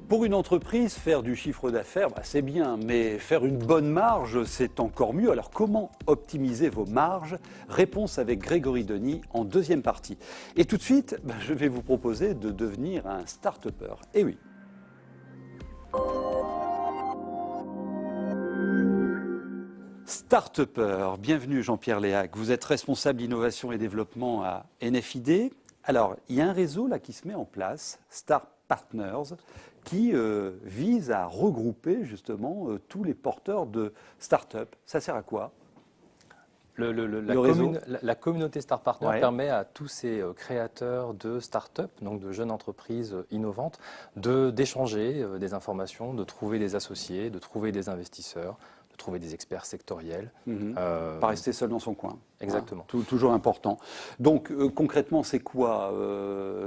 Pour une entreprise, faire du chiffre d'affaires, c'est bien, mais faire une bonne marge, c'est encore mieux. Alors comment optimiser vos marges? Réponse avec Grégory Denis en deuxième partie. Et tout de suite, je vais vous proposer de devenir un start-upper. Eh oui. Start-upper, bienvenue Jean-Pierre Léac. Vous êtes responsable innovation et développement à NFID. Alors, il y a un réseau là qui se met en place, Star Partners, qui vise à regrouper justement tous les porteurs de start-up. Ça sert à quoi? La communauté Star Partner Ouais. permet à tous ces créateurs de start-up, donc de jeunes entreprises innovantes, d'échanger des informations, de trouver des associés, de trouver des investisseurs, de trouver des experts sectoriels. Pas rester seul dans son coin. Exactement. Toujours important. Donc concrètement, c'est quoi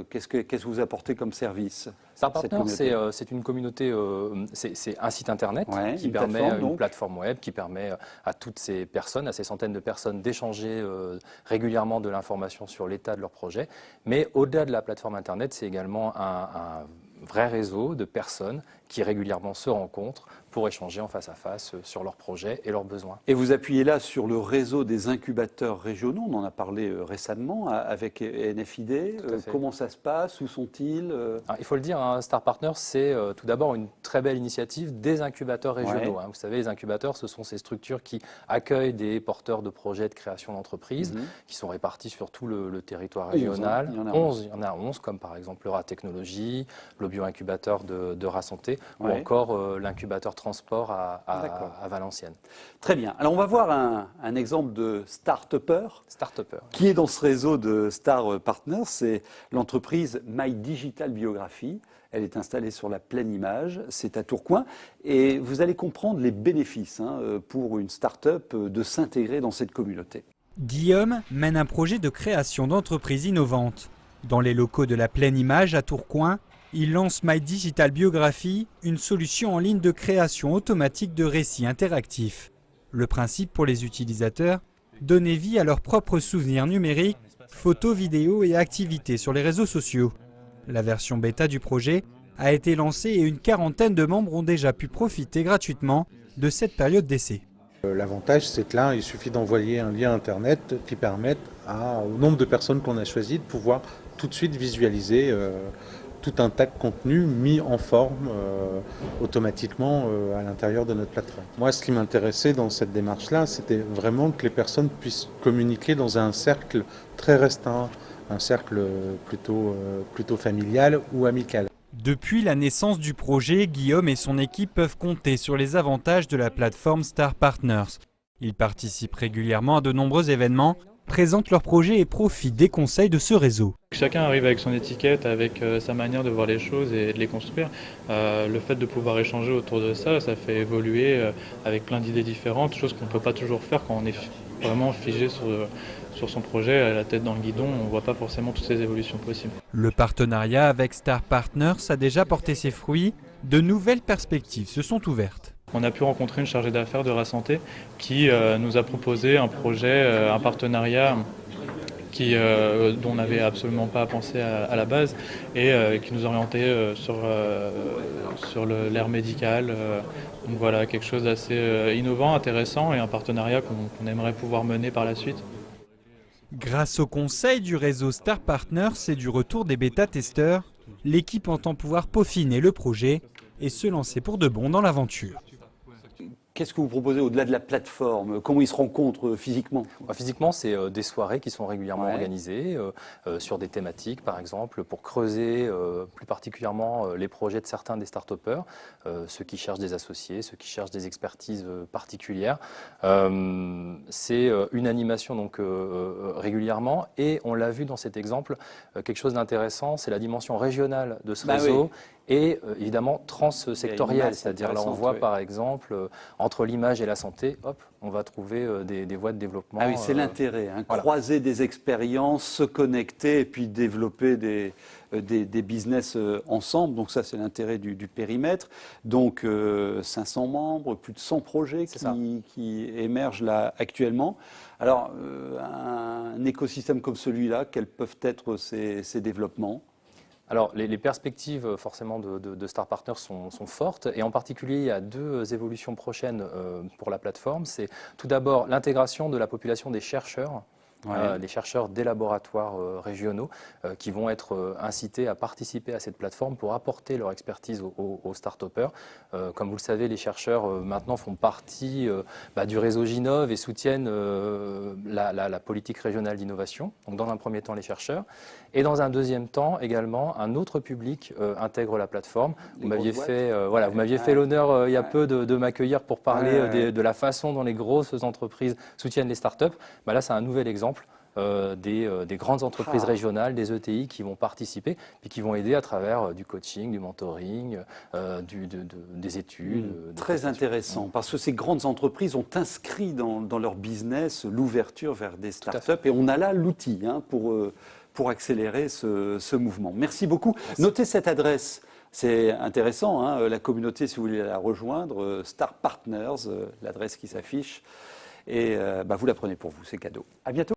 qu'est-ce que vous apportez comme service? Star Partner, c'est une communauté, c'est un site internet qui permet une plateforme web qui permet à toutes ces personnes, à ces centaines de personnes d'échanger régulièrement de l'information sur l'état de leur projet. Mais au-delà de la plateforme internet, c'est également un vrai réseau de personnes qui régulièrement se rencontrent pour échanger en face à face sur leurs projets et leurs besoins. Et vous appuyez là sur le réseau des incubateurs régionaux, on en a parlé récemment avec NFID. Comment ça se passe? Où sont-ils? Il faut le dire, Star Partners, c'est tout d'abord une très belle initiative des incubateurs régionaux. Ouais. Vous savez, les incubateurs, ce sont ces structures qui accueillent des porteurs de projets de création d'entreprises, qui sont répartis sur tout le territoire régional. Il y en a 11, comme par exemple le RA Technologies, le bio-incubateur de RA Santé, ou Ouais. encore l'incubateur transport à Valenciennes. Très bien. Alors on va voir un exemple de start-upper qui est dans ce réseau de Star Partners. C'est l'entreprise My Digital Biography. Elle est installée sur la Pleine Image, c'est à Tourcoing. Et vous allez comprendre les bénéfices pour une start-up de s'intégrer dans cette communauté. Guillaume mène un projet de création d'entreprise innovante. Dans les locaux de la Pleine Image à Tourcoing, il lance My Digital Biography, une solution en ligne de création automatique de récits interactifs. Le principe pour les utilisateurs, donner vie à leurs propres souvenirs numériques, photos, vidéos et activités sur les réseaux sociaux. La version bêta du projet a été lancée et une quarantaine de membres ont déjà pu profiter gratuitement de cette période d'essai. L'avantage, c'est que là, il suffit d'envoyer un lien Internet qui permette au nombre de personnes qu'on a choisi de pouvoir tout de suite visualiser tout un tas de contenus mis en forme automatiquement à l'intérieur de notre plateforme. Moi, ce qui m'intéressait dans cette démarche-là, c'était vraiment que les personnes puissent communiquer dans un cercle très restreint, un cercle plutôt familial ou amical. Depuis la naissance du projet, Guillaume et son équipe peuvent compter sur les avantages de la plateforme Star Partners. Ils participent régulièrement à de nombreux événements, présentent leurs projets et profitent des conseils de ce réseau. Chacun arrive avec son étiquette, avec sa manière de voir les choses et de les construire. Le fait de pouvoir échanger autour de ça, ça fait évoluer avec plein d'idées différentes, chose qu'on ne peut pas toujours faire quand on est vraiment figé sur son projet, la tête dans le guidon, on ne voit pas forcément toutes ces évolutions possibles. Le partenariat avec Star Partners a déjà porté ses fruits, de nouvelles perspectives se sont ouvertes. On a pu rencontrer une chargée d'affaires de RA Santé qui nous a proposé un projet, un partenariat dont on n'avait absolument pas pensé à la base et qui nous orientait sur l'ère médicale. Donc voilà, quelque chose d'assez innovant, intéressant et un partenariat qu'on aimerait pouvoir mener par la suite. Grâce au conseil du réseau Star Partners et du retour des bêta-testeurs, l'équipe entend pouvoir peaufiner le projet et se lancer pour de bon dans l'aventure. Qu'est-ce que vous proposez au-delà de la plateforme? Comment ils se rencontrent physiquement? Physiquement, c'est des soirées qui sont régulièrement organisées sur des thématiques, par exemple, pour creuser plus particulièrement les projets de certains des start-upers, ceux qui cherchent des associés, ceux qui cherchent des expertises particulières. C'est une animation donc régulièrement et on l'a vu dans cet exemple, quelque chose d'intéressant, c'est la dimension régionale de ce réseau. Oui. Et évidemment transsectorielle, c'est-à-dire là on voit par exemple entre l'image et la santé, hop, on va trouver des voies de développement. Ah oui, c'est l'intérêt, voilà. Croiser des expériences, se connecter et puis développer des business ensemble. Donc ça, c'est l'intérêt du périmètre. Donc 500 membres, plus de 100 projets qui émergent là actuellement. Alors, un écosystème comme celui-là, quels peuvent être ces développements? Alors, les perspectives forcément de Star Partners sont fortes, et en particulier, il y a 2 évolutions prochaines pour la plateforme. C'est tout d'abord l'intégration de la population des chercheurs. Les chercheurs des laboratoires régionaux qui vont être incités à participer à cette plateforme pour apporter leur expertise aux start-upers. Comme vous le savez, les chercheurs maintenant font partie du réseau Ginov et soutiennent la politique régionale d'innovation. Donc dans un premier temps, les chercheurs. Et dans un deuxième temps, également, un autre public intègre la plateforme. Vous m'aviez fait l'honneur il y a peu de m'accueillir pour parler de la façon dont les grosses entreprises soutiennent les start-up. Là, c'est un nouvel exemple des grandes entreprises régionales, des ETI qui vont participer, puis qui vont aider à travers du coaching, du mentoring, des études. Très intéressant, parce que ces grandes entreprises ont inscrit dans leur business l'ouverture vers des startups, et on a là l'outil pour accélérer ce mouvement. Merci beaucoup. Merci. Notez cette adresse. C'est intéressant, la communauté, si vous voulez la rejoindre, Star Partners, l'adresse qui s'affiche. Et vous la prenez pour vous, c'est cadeau. À bientôt.